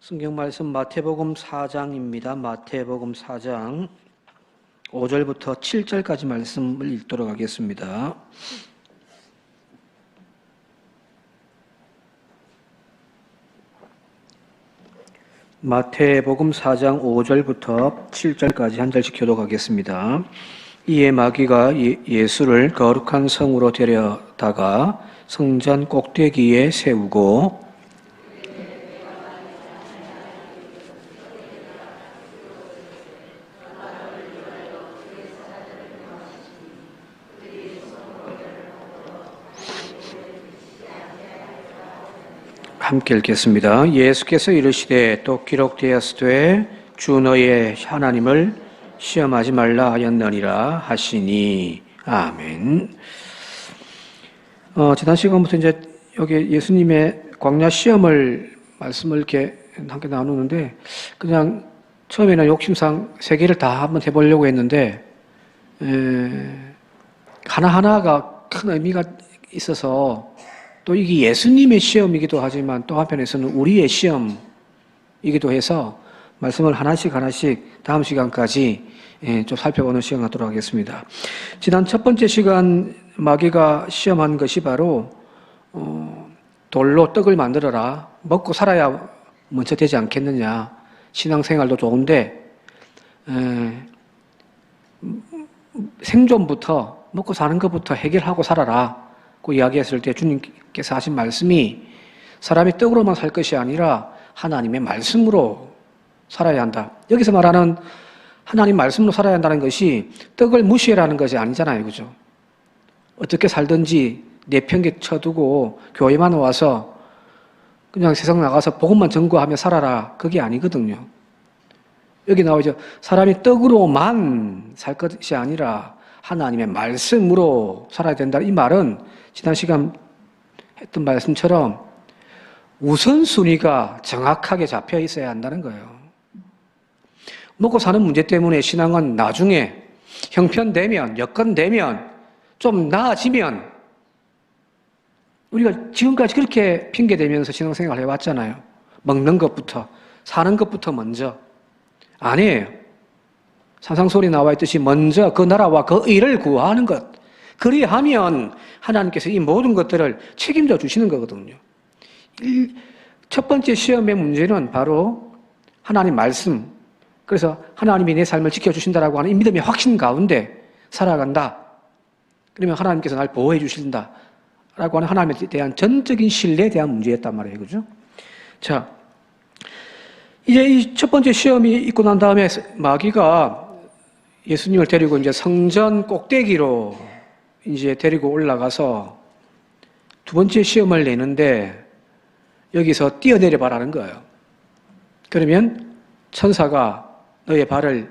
성경 말씀 마태복음 4장입니다. 마태복음 4장 5절부터 7절까지 말씀을 읽도록 하겠습니다. 마태복음 4장 5절부터 7절까지 한 절씩 교독하겠습니다. 이에 마귀가 예수를 거룩한 성으로 데려다가 성전 꼭대기에 세우고 함께 읽겠습니다. 예수께서 이르시되 또 기록되었으되 주 너의 하나님을 시험하지 말라 하였느니라 하시니. 아멘. 지난 시간부터 이제 여기 예수님의 광야 시험을 말씀을 이렇게 함께 나누는데 그냥 처음에는 욕심상 세 개를 다 한번 해보려고 했는데 하나하나가 큰 의미가 있어서 또 이게 예수님의 시험이기도 하지만 또 한편에서는 우리의 시험이기도 해서 말씀을 하나씩 다음 시간까지 좀 살펴보는 시간 갖도록 하겠습니다. 지난 첫 번째 시간 마귀가 시험한 것이 바로 돌로 떡을 만들어라. 먹고 살아야 먼저 되지 않겠느냐. 신앙생활도 좋은데 생존부터 먹고 사는 것부터 해결하고 살아라. 그 이야기했을 때 주님께서 하신 말씀이 사람이 떡으로만 살 것이 아니라 하나님의 말씀으로 살아야 한다. 여기서 말하는 하나님 말씀으로 살아야 한다는 것이 떡을 무시해라는 것이 아니잖아요. 그죠? 어떻게 살든지 내팽개 쳐두고 교회만 와서 그냥 세상 나가서 복음만 전거하며 살아라. 그게 아니거든요. 여기 나오죠. 사람이 떡으로만 살 것이 아니라 하나님의 말씀으로 살아야 된다. 이 말은 지난 시간 했던 말씀처럼 우선순위가 정확하게 잡혀 있어야 한다는 거예요. 먹고 사는 문제 때문에 신앙은 나중에 형편되면, 여건되면, 좀 나아지면 우리가 지금까지 그렇게 핑계대면서 신앙생활을 해왔잖아요. 먹는 것부터, 사는 것부터 먼저. 아니에요. 산상소리 나와 있듯이 먼저 그 나라와 그 의를 구하는 것. 그리하면 하나님께서 이 모든 것들을 책임져 주시는 거거든요. 첫 번째 시험의 문제는 바로 하나님 말씀. 그래서 하나님이 내 삶을 지켜주신다라고 하는 이 믿음의 확신 가운데 살아간다. 그러면 하나님께서 날 보호해 주신다. 라고 하는 하나님에 대한 전적인 신뢰에 대한 문제였단 말이에요. 그죠? 자, 이제 이 첫 번째 시험이 있고 난 다음에 마귀가 예수님을 데리고 이제 성전 꼭대기로 이제 데리고 올라가서 두 번째 시험을 내는데 여기서 뛰어내려 봐라는 거예요. 그러면 천사가 너의 발을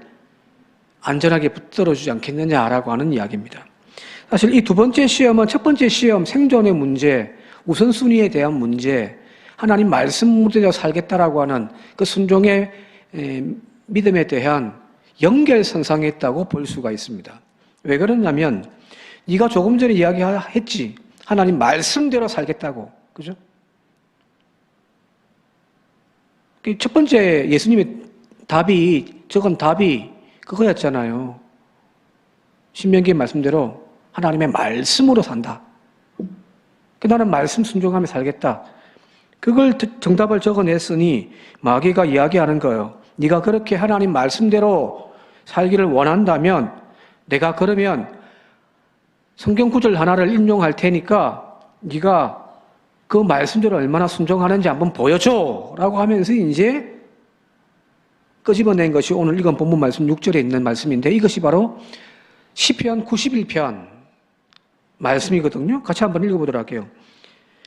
안전하게 붙들어 주지 않겠느냐라고 하는 이야기입니다. 사실 이 두 번째 시험은 첫 번째 시험, 생존의 문제, 우선순위에 대한 문제, 하나님 말씀대로 살겠다라고 하는 그 순종의 믿음에 대한 연결선상에 있다고 볼 수가 있습니다. 왜 그러냐면 네가 조금 전에 이야기했지. 하나님 말씀대로 살겠다고. 그죠? 첫 번째 예수님의 적은 답이 그거였잖아요. 신명기의 말씀대로 하나님의 말씀으로 산다. 나는 말씀 순종하며 살겠다. 그걸 정답을 적어냈으니 마귀가 이야기하는 거예요. 네가 그렇게 하나님 말씀대로 살기를 원한다면 내가 그러면 성경 구절 하나를 인용할 테니까 네가 그 말씀대로 얼마나 순종하는지 한번 보여줘 라고 하면서 이제 끄집어낸 것이 오늘 읽은 본문 말씀 6절에 있는 말씀인데 이것이 바로 시편 91편 말씀이거든요. 같이 한번 읽어보도록 할게요.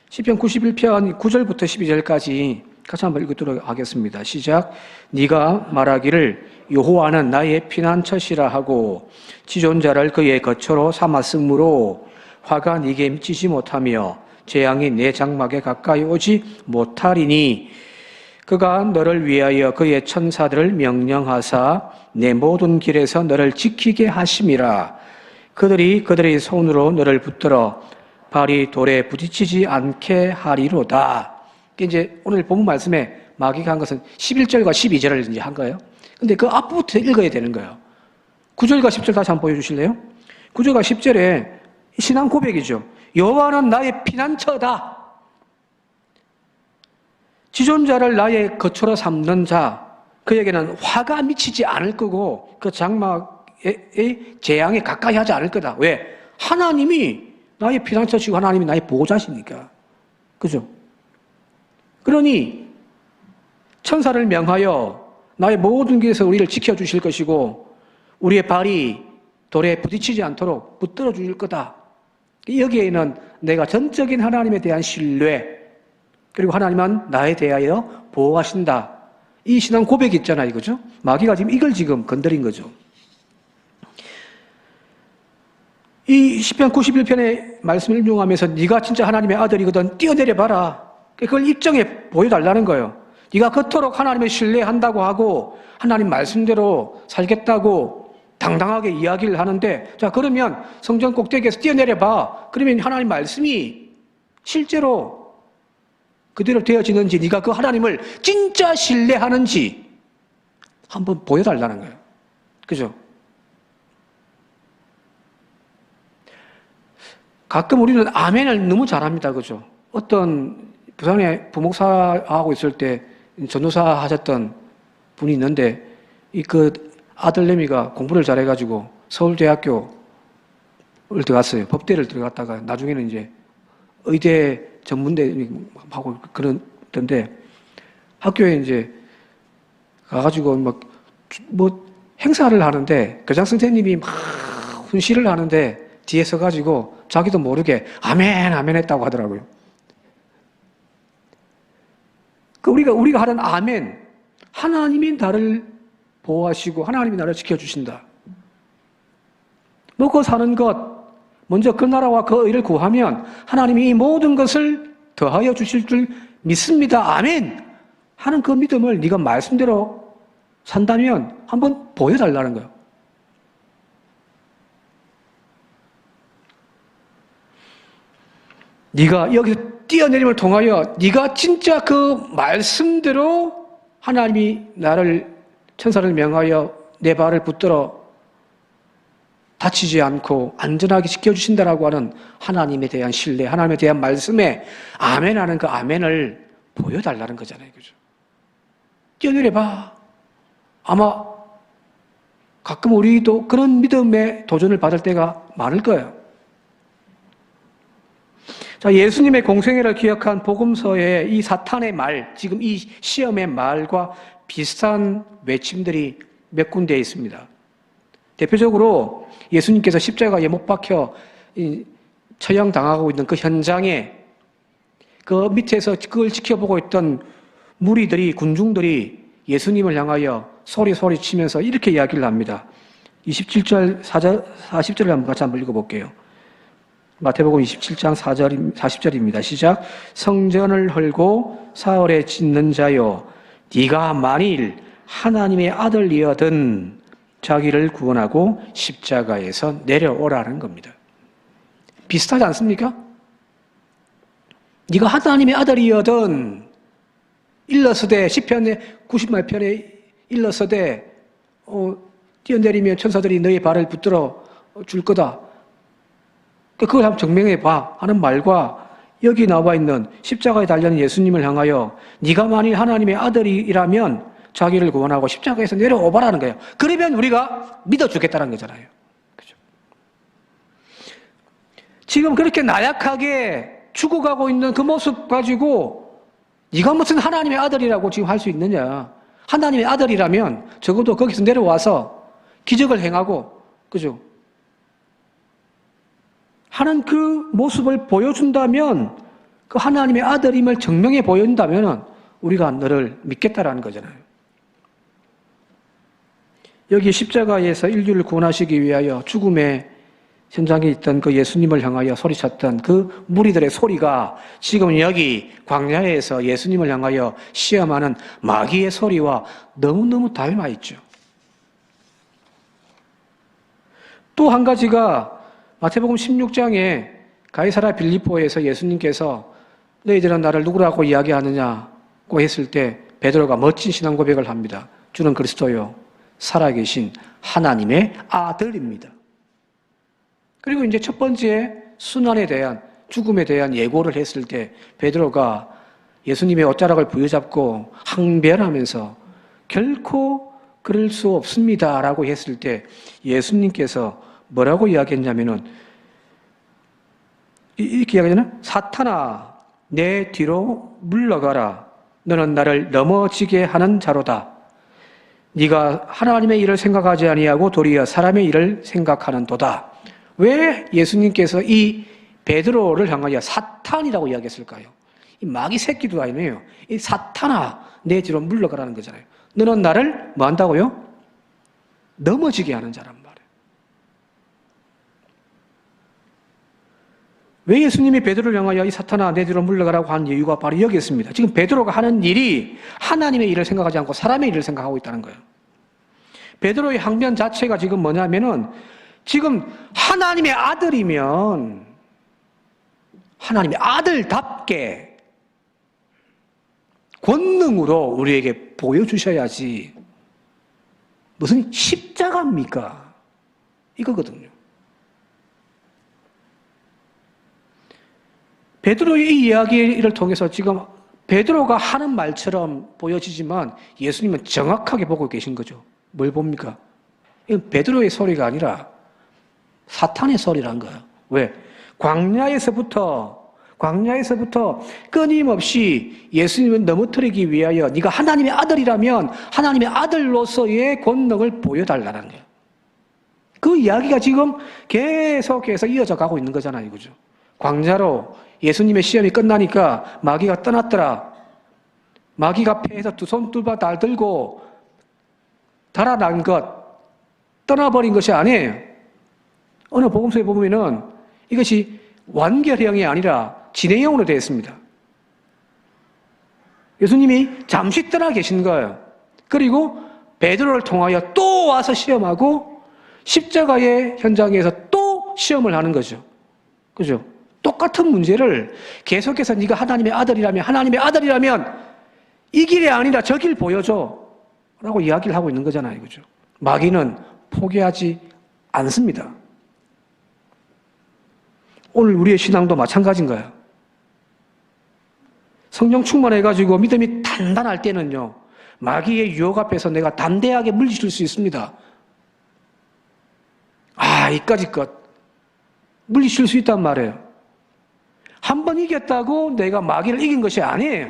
시편 91편 9절부터 12절까지 같이 한번 읽도록 하겠습니다. 시작. 네가 말하기를 여호와는 나의 피난처시라 하고 지존자를 그의 거처로 삼았으므로 화가 네게 미치지 못하며 재앙이 내 장막에 가까이 오지 못하리니 그가 너를 위하여 그의 천사들을 명령하사 내 모든 길에서 너를 지키게 하심이라. 그들이 그들의 손으로 너를 붙들어 발이 돌에 부딪히지 않게 하리로다. 이제 오늘 본문 말씀의 마귀가 한 것은 11절과 12절을 이제 한 거예요. 근데 그 앞부터 읽어야 되는 거예요. 9절과 10절 다시 한번 보여주실래요? 9절과 10절에 신앙 고백이죠. 여호와는 나의 피난처다. 지존자를 나의 거처로 삼는 자, 그에게는 화가 미치지 않을 거고 그 장막의 재앙에 가까이 하지 않을 거다. 왜? 하나님이 나의 피난처시고 하나님이 나의 보호자시니까. 그죠? 그러니 천사를 명하여 나의 모든 길에서 우리를 지켜주실 것이고 우리의 발이 돌에 부딪히지 않도록 붙들어 주실 거다. 여기에는 내가 전적인 하나님에 대한 신뢰, 그리고 하나님은 나에 대하여 보호하신다. 이 신앙 고백이 있잖아요. 이거죠? 마귀가 지금 이걸 지금 건드린 거죠. 이 시편 91편의 말씀을 인용하면서 네가 진짜 하나님의 아들이거든 뛰어내려 봐라. 그걸 입증해 보여달라는 거예요. 네가 그토록 하나님을 신뢰한다고 하고 하나님 말씀대로 살겠다고 당당하게 이야기를 하는데, 자 그러면 성전 꼭대기에서 뛰어내려 봐. 그러면 하나님 말씀이 실제로 그대로 되어지는지, 네가 그 하나님을 진짜 신뢰하는지 한번 보여달라는 거예요. 그죠? 가끔 우리는 아멘을 너무 잘합니다. 그죠? 어떤 부산에 부목사 하고 있을 때 전도사 하셨던 분이 있는데, 그 아들내미가 공부를 잘해가지고 서울대학교를 들어갔어요. 법대를 들어갔다가 나중에는 이제 의대 전문대 하고 그러던데, 학교에 이제 가가지고 뭐 행사를 하는데 교장 선생님이 막 훈시를 하는데 뒤에 서가지고 자기도 모르게 아멘 아멘 했다고 하더라고요. 그 우리가 하는 아멘, 하나님이 나를 보호하시고 하나님이 나를 지켜주신다. 먹고 사는 것, 먼저 그 나라와 그 의를 구하면 하나님이 이 모든 것을 더하여 주실 줄 믿습니다. 아멘! 하는 그 믿음을 네가 말씀대로 산다면 한번 보여달라는 거예요. 네가 여기서 뛰어내림을 통하여 네가 진짜 그 말씀대로 하나님이 나를, 천사를 명하여 내 발을 붙들어 다치지 않고 안전하게 지켜주신다라고 하는 하나님에 대한 신뢰, 하나님에 대한 말씀에 아멘하는 그 아멘을 보여달라는 거잖아요. 그죠? 뛰어내려봐. 아마 가끔 우리도 그런 믿음의 도전을 받을 때가 많을 거예요. 자, 예수님의 공생애를 기억한 복음서의 이 사탄의 말, 지금 이 시험의 말과 비슷한 외침들이 몇 군데 있습니다. 대표적으로 예수님께서 십자가에 못 박혀 처형당하고 있는 그 현장에 그 밑에서 그걸 지켜보고 있던 무리들이, 군중들이 예수님을 향하여 소리치면서 이렇게 이야기를 합니다. 27절, 40절을 한번 같이 한번 읽어볼게요. 마태복음 27장 40절입니다. 시작. 성전을 헐고 사흘에 짓는 자여, 네가 만일 하나님의 아들이여든 자기를 구원하고 십자가에서 내려오라는 겁니다. 비슷하지 않습니까? 네가 하나님의 아들이여든, 일러서되 시편의 90만 편에 일러서되 뛰어내리면 천사들이 너의 발을 붙들어 줄 거다. 그걸 한번 증명해 봐 하는 말과 여기 나와 있는 십자가에 달려있는 예수님을 향하여 네가 만일 하나님의 아들이라면 자기를 구원하고 십자가에서 내려오바라는 거예요. 그러면 우리가 믿어주겠다는 거잖아요. 그죠? 지금 그렇게 나약하게 죽어가고 있는 그 모습 가지고 네가 무슨 하나님의 아들이라고 지금 할 수 있느냐. 하나님의 아들이라면 적어도 거기서 내려와서 기적을 행하고, 그죠? 하는 그 모습을 보여준다면, 그 하나님의 아들임을 증명해 보인다면 우리가 너를 믿겠다라는 거잖아요. 여기 십자가에서 인류를 구원하시기 위하여 죽음의 현장에 있던 그 예수님을 향하여 소리쳤던 그 무리들의 소리가 지금 여기 광야에서 예수님을 향하여 시험하는 마귀의 소리와 너무너무 닮아 있죠. 또 한 가지가 마태복음 16장에 가이사랴 빌립보에서 예수님께서 너희들은 나를 누구라고 이야기하느냐고 했을 때 베드로가 멋진 신앙 고백을 합니다. 주는 그리스도요 살아계신 하나님의 아들입니다. 그리고 이제 첫 번째 순환에 대한 죽음에 대한 예고를 했을 때 베드로가 예수님의 옷자락을 부여잡고 항변하면서 결코 그럴 수 없습니다라고 했을 때 예수님께서 뭐라고 이야기했냐면은 이렇게 이야기하잖아요. 사탄아 내 뒤로 물러가라. 너는 나를 넘어지게 하는 자로다. 네가 하나님의 일을 생각하지 아니하고 도리어 사람의 일을 생각하는 도다. 왜 예수님께서 이 베드로를 향하여 사탄이라고 이야기했을까요? 이 마귀 새끼도 아니에요. 이 사탄아 내 뒤로 물러가라는 거잖아요. 너는 나를 뭐 한다고요? 넘어지게 하는 자란 말이에요. 왜 예수님이 베드로를 향하여 이 사탄아 내 뒤로 물러가라고 한 이유가 바로 여기 있습니다. 지금 베드로가 하는 일이 하나님의 일을 생각하지 않고 사람의 일을 생각하고 있다는 거예요. 베드로의 항변 자체가 지금 뭐냐면은 지금 하나님의 아들이면 하나님의 아들답게 권능으로 우리에게 보여주셔야지 무슨 십자가입니까? 이거거든요. 베드로의 이 이야기를 통해서 지금 베드로가 하는 말처럼 보여지지만 예수님은 정확하게 보고 계신 거죠. 뭘 봅니까? 이건 베드로의 소리가 아니라 사탄의 소리란 거예요. 왜? 광야에서부터 끊임없이 예수님을 넘어뜨리기 위하여 네가 하나님의 아들이라면 하나님의 아들로서의 권능을 보여달라는 거예요. 그 이야기가 지금 계속해서 이어져 가고 있는 거잖아요. 그죠? 광야로 예수님의 시험이 끝나니까 마귀가 떠났더라. 마귀가 폐에서 두 손 두 발 다 들고 달아난 것, 떠나버린 것이 아니에요. 어느 복음서에 보면은 이것이 완결형이 아니라 진행형으로 되어 있습니다. 예수님이 잠시 떠나 계신 거예요. 그리고 베드로를 통하여 또 와서 시험하고 십자가의 현장에서 또 시험을 하는 거죠. 그죠? 똑같은 문제를 계속해서 네가 하나님의 아들이라면 이 길이 아니라 저 길 보여줘 라고 이야기를 하고 있는 거잖아요. 그죠? 마귀는 포기하지 않습니다. 오늘 우리의 신앙도 마찬가지인 거예요. 성령 충만해가지고 믿음이 단단할 때는요, 마귀의 유혹 앞에서 내가 담대하게 물리칠 수 있습니다. 이까짓 것. 물리칠 수 있단 말이에요. 한 번 이겼다고 내가 마귀를 이긴 것이 아니에요.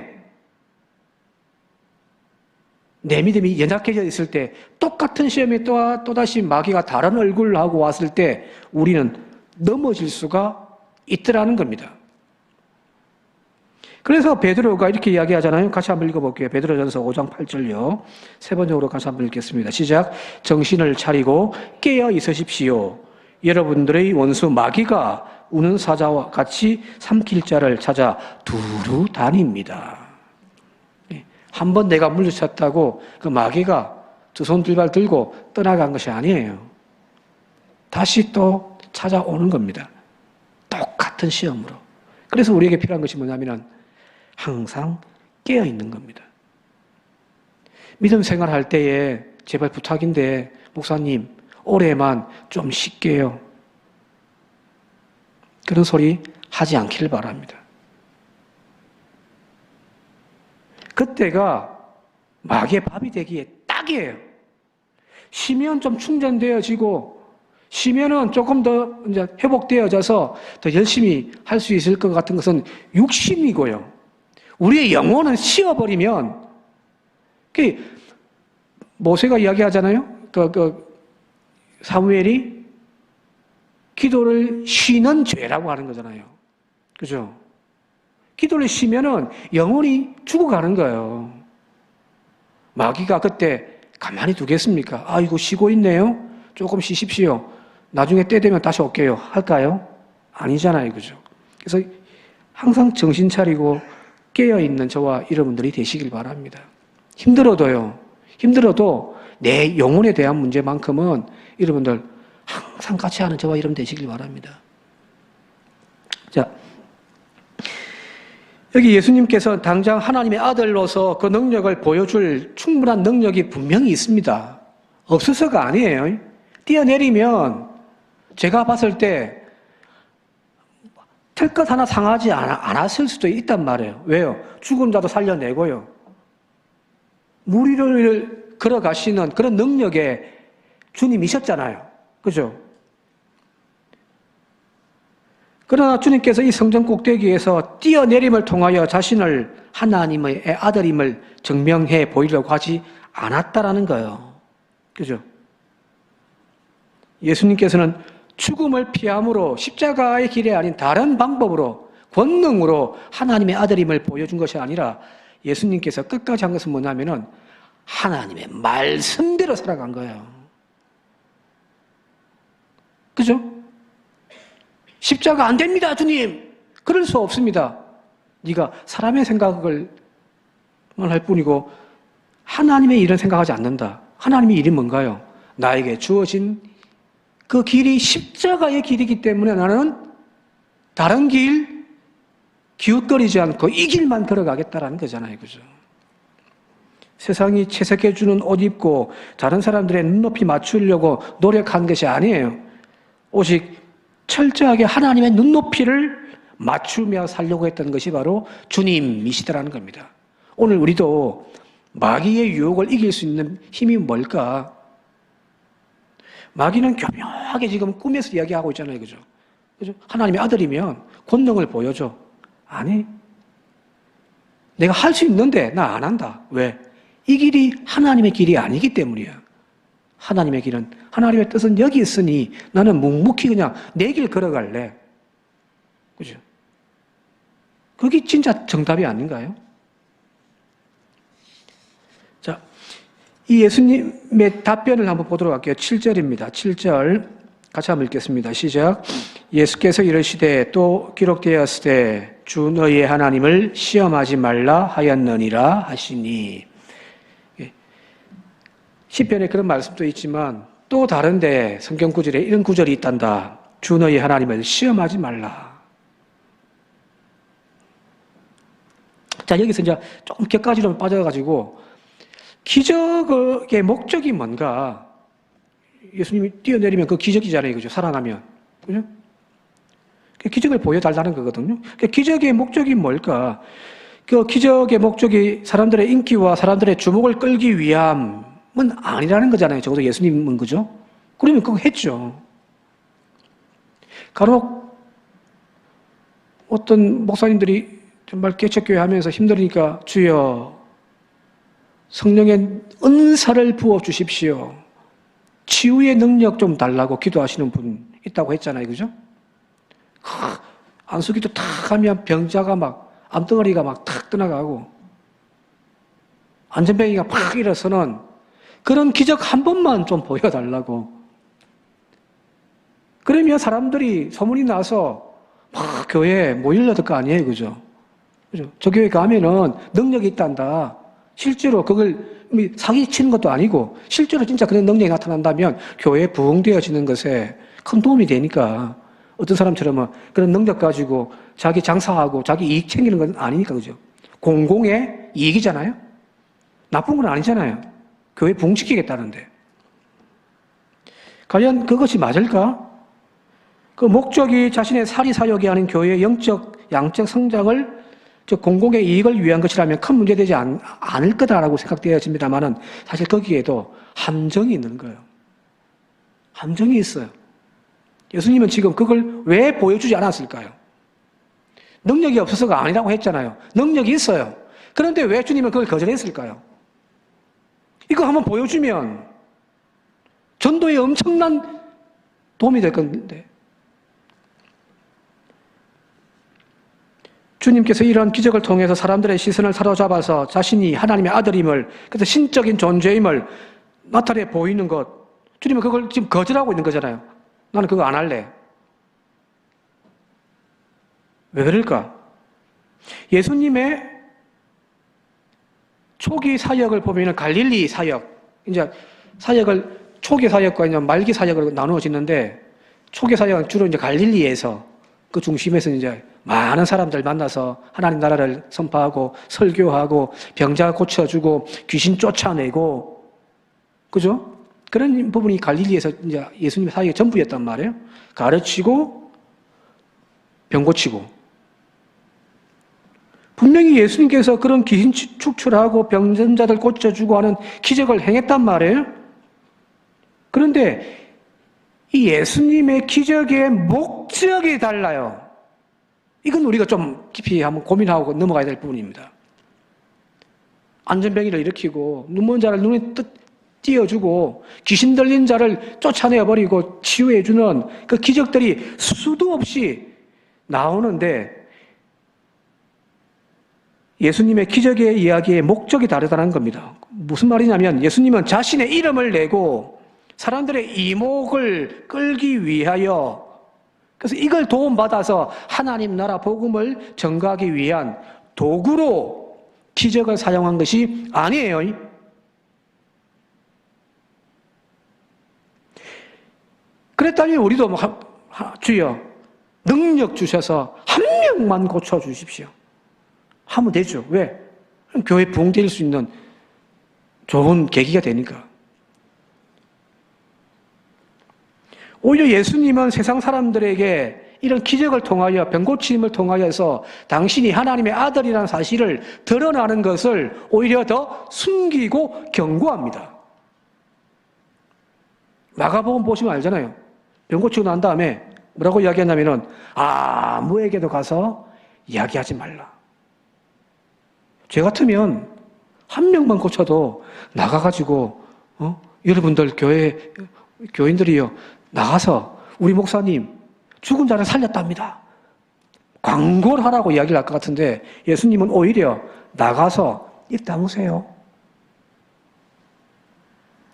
내 믿음이 연약해져 있을 때 똑같은 시험에 또다시 마귀가 다른 얼굴을 하고 왔을 때 우리는 넘어질 수가 있더라는 겁니다. 그래서 베드로가 이렇게 이야기하잖아요. 같이 한번 읽어볼게요. 베드로전서 5장 8절요. 세 번역으로 같이 한번 읽겠습니다. 시작. 정신을 차리고 깨어 있으십시오. 여러분들의 원수 마귀가 우는 사자와 같이 삼킬 자를 찾아 두루 다닙니다. 한 번 내가 물리쳤다고 그 마귀가 두 손 두 발 들고 떠나간 것이 아니에요. 다시 또 찾아오는 겁니다. 똑같은 시험으로. 그래서 우리에게 필요한 것이 뭐냐면 항상 깨어있는 겁니다. 믿음 생활할 때에 제발 부탁인데 목사님 올해만 좀 쉴게요. 그런 소리 하지 않기를 바랍니다. 그때가 마귀의 밥이 되기에 딱이에요. 쉬면 좀 충전되어지고 쉬면은 조금 더 이제 회복되어져서 더 열심히 할 수 있을 것 같은 것은 육신이고요. 우리의 영혼은 쉬어버리면 모세가 이야기하잖아요. 사무엘이 기도를 쉬는 죄라고 하는 거잖아요. 그죠? 기도를 쉬면은 영혼이 죽어가는 거예요. 마귀가 그때 가만히 두겠습니까? 이거 쉬고 있네요? 조금 쉬십시오. 나중에 때 되면 다시 올게요. 할까요? 아니잖아요. 그죠? 그래서 항상 정신 차리고 깨어있는 저와 여러분들이 되시길 바랍니다. 힘들어도 내 영혼에 대한 문제만큼은 여러분들 항상 같이 하는 저와 여러분 되시길 바랍니다. 자, 여기 예수님께서 당장 하나님의 아들로서 그 능력을 보여줄 충분한 능력이 분명히 있습니다. 없어서가 아니에요. 뛰어내리면 제가 봤을 때 털 것 하나 상하지 않았을 수도 있단 말이에요. 왜요? 죽은 자도 살려내고요. 물 위를 걸어가시는 그런 능력의 주님이셨잖아요. 그죠? 그러나 주님께서 이 성전 꼭대기에서 뛰어내림을 통하여 자신을 하나님의 아들임을 증명해 보이려고 하지 않았다라는 거예요. 그죠? 예수님께서는 죽음을 피함으로 십자가의 길이 아닌 다른 방법으로 권능으로 하나님의 아들임을 보여준 것이 아니라 예수님께서 끝까지 한 것은 뭐냐면은 하나님의 말씀대로 살아간 거예요. 그죠? 십자가 안 됩니다, 주님. 그럴 수 없습니다. 네가 사람의 생각을 할 뿐이고 하나님의 일은 생각하지 않는다. 하나님의 일이 뭔가요? 나에게 주어진 그 길이 십자가의 길이기 때문에 나는 다른 길 기웃거리지 않고 이 길만 걸어가겠다라는 거잖아요. 그죠? 세상이 채색해주는 옷 입고 다른 사람들의 눈높이 맞추려고 노력한 것이 아니에요. 오직 철저하게 하나님의 눈높이를 맞추며 살려고 했던 것이 바로 주님이시더라는 겁니다. 오늘 우리도 마귀의 유혹을 이길 수 있는 힘이 뭘까? 마귀는 교묘하게 지금 꿈에서 이야기하고 있잖아요. 그죠? 그죠? 하나님의 아들이면 권능을 보여줘. 아니, 내가 할 수 있는데 나 안 한다. 왜? 이 길이 하나님의 길이 아니기 때문이야. 하나님의 길은, 하나님의 뜻은 여기 있으니 나는 묵묵히 그냥 내 길 걸어갈래. 그죠? 그게 진짜 정답이 아닌가요? 자, 이 예수님의 답변을 한번 보도록 할게요. 7절입니다. 7절 같이 한번 읽겠습니다. 시작. 예수께서 이르시되 또 기록되었으되 주 너희의 하나님을 시험하지 말라 하였느니라 하시니. 시편에 그런 말씀도 있지만 또 다른데 성경 구절에 이런 구절이 있단다. 주 너희 하나님을 시험하지 말라. 자, 여기서 이제 조금 격가지로 빠져가지고 기적의 목적이 뭔가? 예수님이 뛰어내리면 그 기적이잖아요. 그죠? 살아나면. 그죠? 기적을 보여달라는 거거든요. 기적의 목적이 뭘까? 그 기적의 목적이 사람들의 인기와 사람들의 주목을 끌기 위함 은 아니라는 거잖아요. 적어도 예수님은. 그죠? 그러면 그거 했죠. 간혹 어떤 목사님들이 정말 개척교회 하면서 힘들으니까 주여 성령의 은사를 부어주십시오. 치유의 능력 좀 달라고 기도하시는 분 있다고 했잖아요. 그죠? 안수기도 탁 하면 병자가 막 암덩어리가 막 탁 떠나가고 안전뱅이가 팍 일어서는 그런 기적 한 번만 좀 보여달라고. 그러면 사람들이 소문이 나서 막 교회에 모이려을 거 아니에요. 그죠? 그죠? 저 교회 가면은 능력이 있단다. 실제로 그걸 사기치는 것도 아니고 실제로 진짜 그런 능력이 나타난다면 교회에 부흥되어지는 것에 큰 도움이 되니까 어떤 사람처럼 그런 능력 가지고 자기 장사하고 자기 이익 챙기는 건 아니니까. 그죠? 공공의 이익이잖아요. 나쁜 건 아니잖아요. 교회 부흥시키겠다는데. 과연 그것이 맞을까? 그 목적이 자신의 사리사욕이 아닌 교회의 영적, 양적 성장을, 즉 공공의 이익을 위한 것이라면 큰 문제되지 않을 거다라고 생각되어집니다만은 사실 거기에도 함정이 있는 거예요. 함정이 있어요. 예수님은 지금 그걸 왜 보여주지 않았을까요? 능력이 없어서가 아니라고 했잖아요. 능력이 있어요. 그런데 왜 주님은 그걸 거절했을까요? 이거 한번 보여주면 전도에 엄청난 도움이 될 건데. 주님께서 이러한 기적을 통해서 사람들의 시선을 사로잡아서 자신이 하나님의 아들임을, 그래서 신적인 존재임을 나타내 보이는 것, 주님은 그걸 지금 거절하고 있는 거잖아요. 나는 그거 안 할래. 왜 그럴까? 예수님의 초기 사역을 보면 갈릴리 사역, 이제 사역을 초기 사역과 이제 말기 사역으로 나누어지는데 초기 사역은 주로 이제 갈릴리에서 그 중심에서 이제 많은 사람들 만나서 하나님 나라를 선포하고 설교하고 병자 고쳐주고 귀신 쫓아내고 그죠? 그런 부분이 갈릴리에서 이제 예수님의 사역의 전부였단 말이에요. 가르치고 병 고치고. 분명히 예수님께서 그런 귀신 축출하고 병든 자들 고쳐주고 하는 기적을 행했단 말이에요. 그런데 이 예수님의 기적의 목적이 달라요. 이건 우리가 좀 깊이 한번 고민하고 넘어가야 될 부분입니다. 안전병이를 일으키고 눈먼 자를 눈에 띄어주고 귀신 들린 자를 쫓아내버리고 치유해주는 그 기적들이 수도 없이 나오는데 예수님의 기적의 이야기의 목적이 다르다는 겁니다. 무슨 말이냐면 예수님은 자신의 이름을 내고 사람들의 이목을 끌기 위하여 그래서 이걸 도움받아서 하나님 나라 복음을 전가하기 위한 도구로 기적을 사용한 것이 아니에요. 그랬다면 우리도 주여 능력 주셔서 한 명만 고쳐주십시오. 하면 되죠. 왜? 교회 부흥될 수 있는 좋은 계기가 되니까. 오히려 예수님은 세상 사람들에게 이런 기적을 통하여 병 고침을 통하여서 당신이 하나님의 아들이라는 사실을 드러나는 것을 오히려 더 숨기고 경고합니다. 마가복음 보시면 알잖아요. 병 고치고 난 다음에 뭐라고 이야기했냐면은 아무에게도 가서 이야기하지 말라. 제 같으면 한 명만 고쳐도 나가가지고 여러분들 교인들이요 나가서 우리 목사님 죽은 자를 살렸답니다. 광고를 하라고 이야기를 할 것 같은데 예수님은 오히려 나가서 입 다무세요.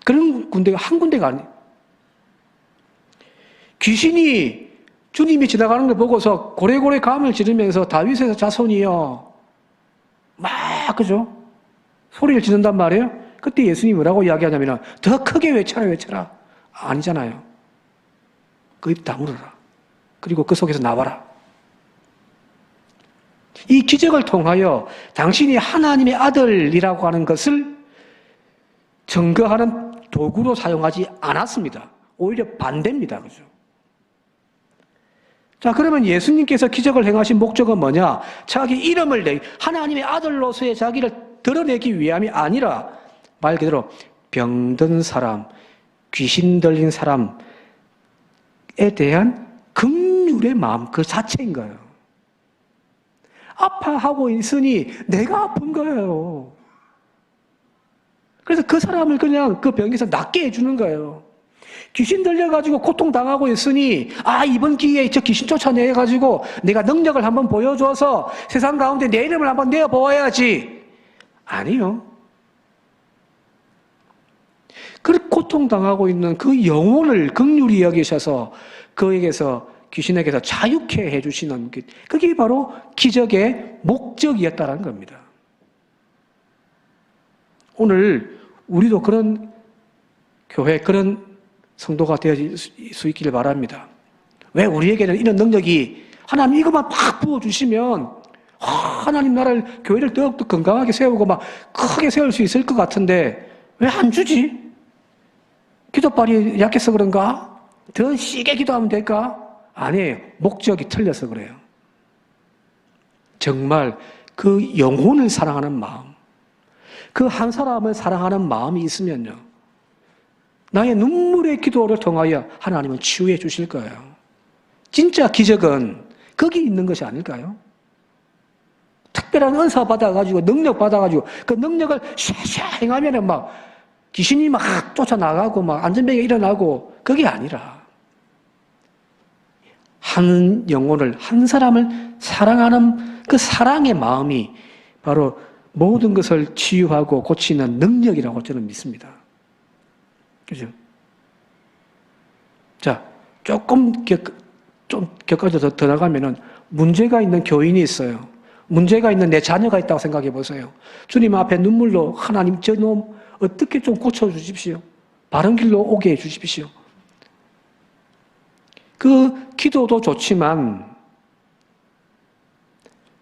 그런 군대가 한 군데가 아니에요. 귀신이 주님이 지나가는 걸 보고서 고래고래 감을 지르면서 다윗의 자손이요 막 그죠? 소리를 지른단 말이에요. 그때 예수님이 뭐라고 이야기하냐면 더 크게 외쳐라. 아니잖아요. 그 입 다물어라. 그리고 그 속에서 나와라. 이 기적을 통하여 당신이 하나님의 아들이라고 하는 것을 증거하는 도구로 사용하지 않았습니다. 오히려 반대입니다. 그죠? 자, 그러면 예수님께서 기적을 행하신 목적은 뭐냐? 자기 이름을 하나님의 아들로서의 자기를 드러내기 위함이 아니라 말 그대로 병든 사람, 귀신 들린 사람에 대한 긍휼의 마음 그 자체인 거예요. 아파하고 있으니 내가 아픈 거예요. 그래서 그 사람을 그냥 그 병에서 낫게 해주는 거예요. 귀신 들려가지고 고통당하고 있으니 이번 기회에 저 귀신 쫓아내가지고 내가 능력을 한번 보여줘서 세상 가운데 내 이름을 한번 내어보아야지. 아니요. 그 고통당하고 있는 그 영혼을 긍휼히 여기셔서 그에게서 귀신에게서 자유케 해주시는 그게 바로 기적의 목적이었다는 겁니다. 오늘 우리도 그런 교회, 그런 성도가 되어질 수 있기를 바랍니다. 왜 우리에게는 이런 능력이 하나님 이것만 팍 부어주시면 하나님 나라를 교회를 더욱더 건강하게 세우고 막 크게 세울 수 있을 것 같은데 왜 안 주지? 기도빨이 약해서 그런가? 더 시게 기도하면 될까? 아니에요. 목적이 틀려서 그래요. 정말 그 영혼을 사랑하는 마음, 그 한 사람을 사랑하는 마음이 있으면요 나의 눈물의 기도를 통하여 하나님은 치유해 주실 거예요. 진짜 기적은 거기 있는 것이 아닐까요? 특별한 은사 받아가지고 능력 받아가지고 그 능력을 샤샤 행하면은 막 귀신이 막 쫓아나가고 막 안전병이 일어나고 그게 아니라 한 영혼을 한 사람을 사랑하는 그 사랑의 마음이 바로 모든 것을 치유하고 고치는 능력이라고 저는 믿습니다. 그죠? 자, 좀 격까지 더 나가면은 문제가 있는 교인이 있어요. 문제가 있는 내 자녀가 있다고 생각해 보세요. 주님 앞에 눈물로 하나님 저 놈 어떻게 좀 고쳐주십시오. 바른 길로 오게 해 주십시오. 그 기도도 좋지만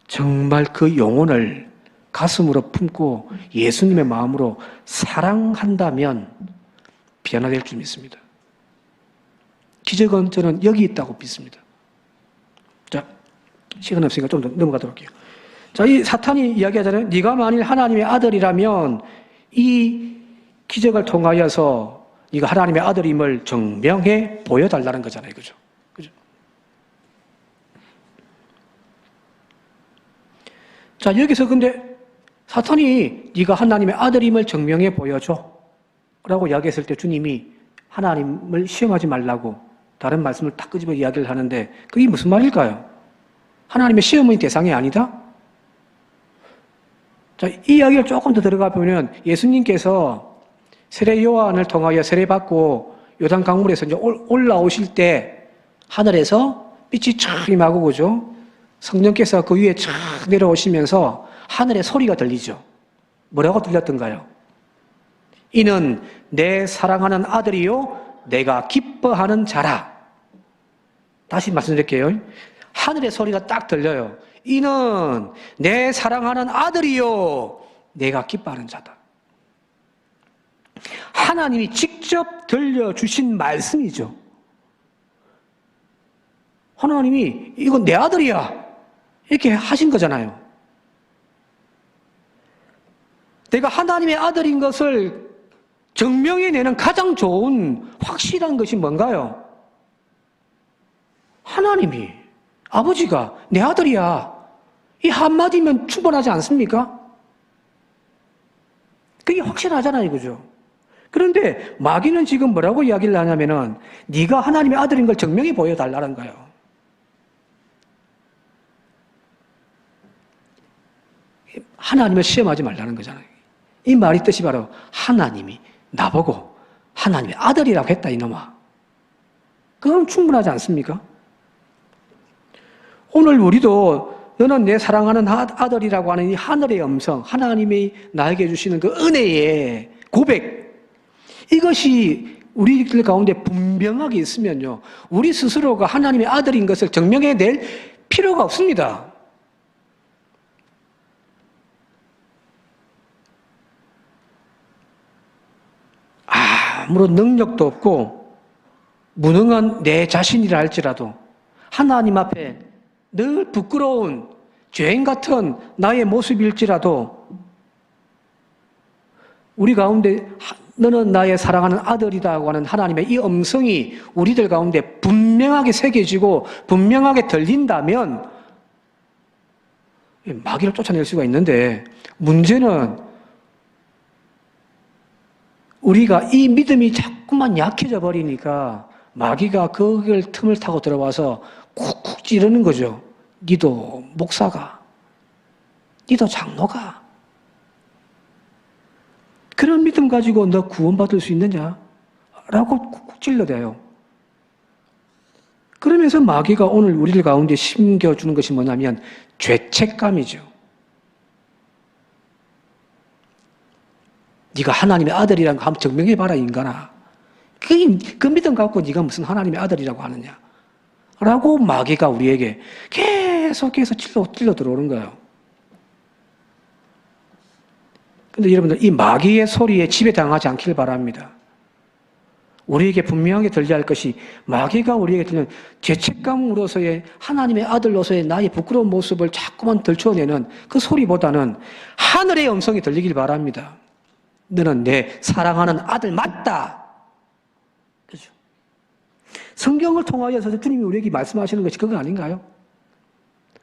정말 그 영혼을 가슴으로 품고 예수님의 마음으로 사랑한다면 변화될 줄 믿습니다. 기적은 저는 여기 있다고 믿습니다. 자, 시간 없으니까 좀 더 넘어가도록 할게요. 자, 이 사탄이 이야기하잖아요. 네가 만일 하나님의 아들이라면 이 기적을 통하여서 네가 하나님의 아들임을 증명해 보여달라는 거잖아요. 그죠? 그죠? 자, 여기서 근데 사탄이 네가 하나님의 아들임을 증명해 보여줘 라고 이야기했을 때 주님이 하나님을 시험하지 말라고 다른 말씀을 딱 끄집어 이야기를 하는데 그게 무슨 말일까요? 하나님의 시험의 대상이 아니다? 자, 이 이야기를 조금 더 들어가 보면 예수님께서 세례 요한을 통하여 세례받고 요단 강물에서 이제 올라오실 때 하늘에서 빛이 촥 임하고 그죠? 성령께서 그 위에 촥 내려오시면서 하늘에 소리가 들리죠. 뭐라고 들렸던가요? 이는 내 사랑하는 아들이요 내가 기뻐하는 자라. 다시 말씀드릴게요. 하늘의 소리가 딱 들려요. 이는 내 사랑하는 아들이요 내가 기뻐하는 자다. 하나님이 직접 들려주신 말씀이죠. 하나님이 이건 내 아들이야 이렇게 하신 거잖아요. 내가 하나님의 아들인 것을 증명해내는 가장 좋은 확실한 것이 뭔가요? 하나님이 아버지가 내 아들이야 이 한마디면 충분하지 않습니까? 그게 확실하잖아요. 그죠? 그런데 마귀는 지금 뭐라고 이야기를 하냐면은 네가 하나님의 아들인 걸 증명해 보여달라는 거예요. 하나님을 시험하지 말라는 거잖아요. 이 말이 뜻이 바로 하나님이 나보고 하나님의 아들이라고 했다 이놈아. 그건 충분하지 않습니까? 오늘 우리도 너는 내 사랑하는 아들이라고 하는 이 하늘의 음성, 하나님이 나에게 주시는 그 은혜의 고백, 이것이 우리들 가운데 분명하게 있으면요, 우리 스스로가 하나님의 아들인 것을 증명해낼 필요가 없습니다. 아무런 능력도 없고 무능한 내 자신이라 할지라도 하나님 앞에 늘 부끄러운 죄인 같은 나의 모습일지라도 우리 가운데 너는 나의 사랑하는 아들이다고 하는 하나님의 이 음성이 우리들 가운데 분명하게 새겨지고 분명하게 들린다면 마귀를 쫓아낼 수가 있는데, 문제는 우리가 이 믿음이 자꾸만 약해져 버리니까 마귀가 그걸 틈을 타고 들어와서 쿡쿡 찌르는 거죠. 니도 목사가, 니도 장로가, 그런 믿음 가지고 너 구원받을 수 있느냐? 라고 쿡쿡 찔러대요. 그러면서 마귀가 오늘 우리들 가운데 심겨주는 것이 뭐냐면 죄책감이죠. 네가 하나님의 아들이라는 거 한번 증명해봐라 인간아. 그 믿음 갖고 네가 무슨 하나님의 아들이라고 하느냐 라고 마귀가 우리에게 계속해서 찔러 들어오는 거예요. 근데 여러분들, 이 마귀의 소리에 지배당하지 않기를 바랍니다. 우리에게 분명하게 들려야 할 것이, 마귀가 우리에게 들리는 죄책감으로서의 하나님의 아들로서의 나의 부끄러운 모습을 자꾸만 들춰내는 그 소리보다는 하늘의 음성이 들리길 바랍니다. 너는 내 사랑하는 아들 맞다. 그죠? 성경을 통하여서 주님이 우리에게 말씀하시는 것이 그거 아닌가요?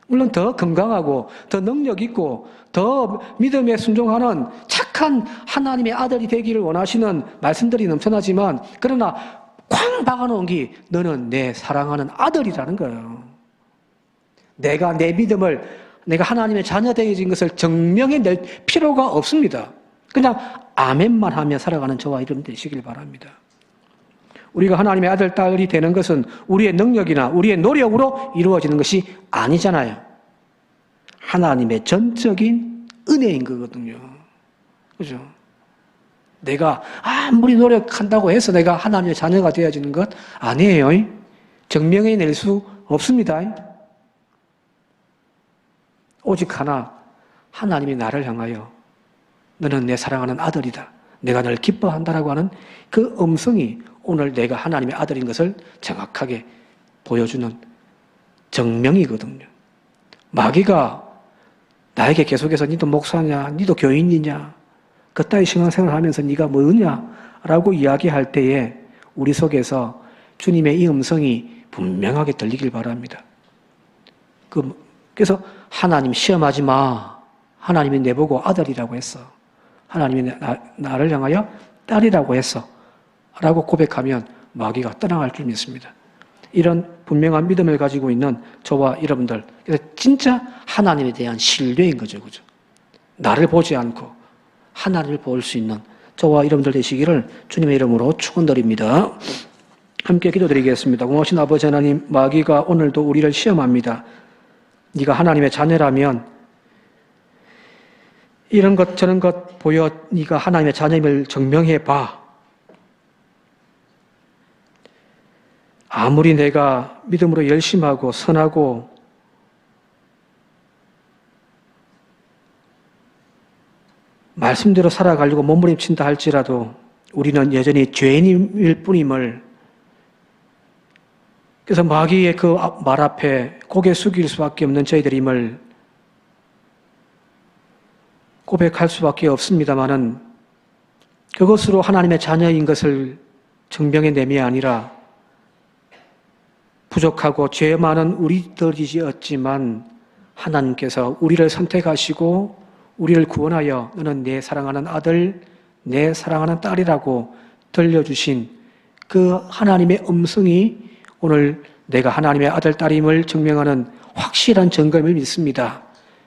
물론 더 건강하고 더 능력 있고 더 믿음에 순종하는 착한 하나님의 아들이 되기를 원하시는 말씀들이 넘쳐나지만, 그러나 쾅 박아놓은 게 너는 내 사랑하는 아들이라는 거예요. 내가 내 믿음을, 내가 하나님의 자녀 되어진 것을 증명해낼 필요가 없습니다. 그냥 아멘만 하며 살아가는 저와 여러분 되시길 바랍니다. 우리가 하나님의 아들, 딸이 되는 것은 우리의 능력이나 우리의 노력으로 이루어지는 것이 아니잖아요. 하나님의 전적인 은혜인 거거든요. 그죠? 내가 아무리 노력한다고 해서 내가 하나님의 자녀가 되어지는 것 아니에요. 증명해낼 수 없습니다. 오직 하나, 하나님이 나를 향하여 너는 내 사랑하는 아들이다, 내가 널 기뻐한다라고 하는 그 음성이 오늘 내가 하나님의 아들인 것을 정확하게 보여주는 정명이거든요. 마귀가 나에게 계속해서 니도 목사냐, 니도 교인이냐, 그따위 신앙생활을 하면서 네가 뭐냐 라고 이야기할 때에 우리 속에서 주님의 이 음성이 분명하게 들리길 바랍니다. 그래서 하나님 시험하지 마. 하나님이 내보고 아들이라고 했어. 하나님이 나를 향하여 딸이라고 했어. 라고 고백하면 마귀가 떠나갈 줄 믿습니다. 이런 분명한 믿음을 가지고 있는 저와 여러분들, 그래서 진짜 하나님에 대한 신뢰인 거죠. 그죠? 나를 보지 않고 하나님을 볼 수 있는 저와 여러분들 되시기를 주님의 이름으로 축원드립니다. 함께 기도드리겠습니다. 공하신 아버지 하나님, 마귀가 오늘도 우리를 시험합니다. 네가 하나님의 자녀라면 이런 것 저런 것 보여 네가 하나님의 자녀임을 증명해 봐. 아무리 내가 믿음으로 열심하고 선하고 말씀대로 살아가려고 몸부림친다 할지라도 우리는 여전히 죄인일 뿐임을, 그래서 마귀의 그 말 앞에 고개 숙일 수밖에 없는 저희들임을 고백할 수밖에 없습니다마는, 그것으로 하나님의 자녀인 것을 증명해냄이 아니라 부족하고 죄 많은 우리들이었지만 하나님께서 우리를 선택하시고 우리를 구원하여 너는 내 사랑하는 아들, 내 사랑하는 딸이라고 들려주신 그 하나님의 음성이 오늘 내가 하나님의 아들, 딸임을 증명하는 확실한 증거임을 믿습니다.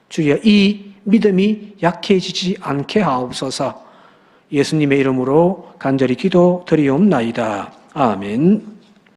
주여, 이 믿음이 약해지지 않게 하옵소서. 예수님의 이름으로 간절히 기도드리옵나이다. 아멘.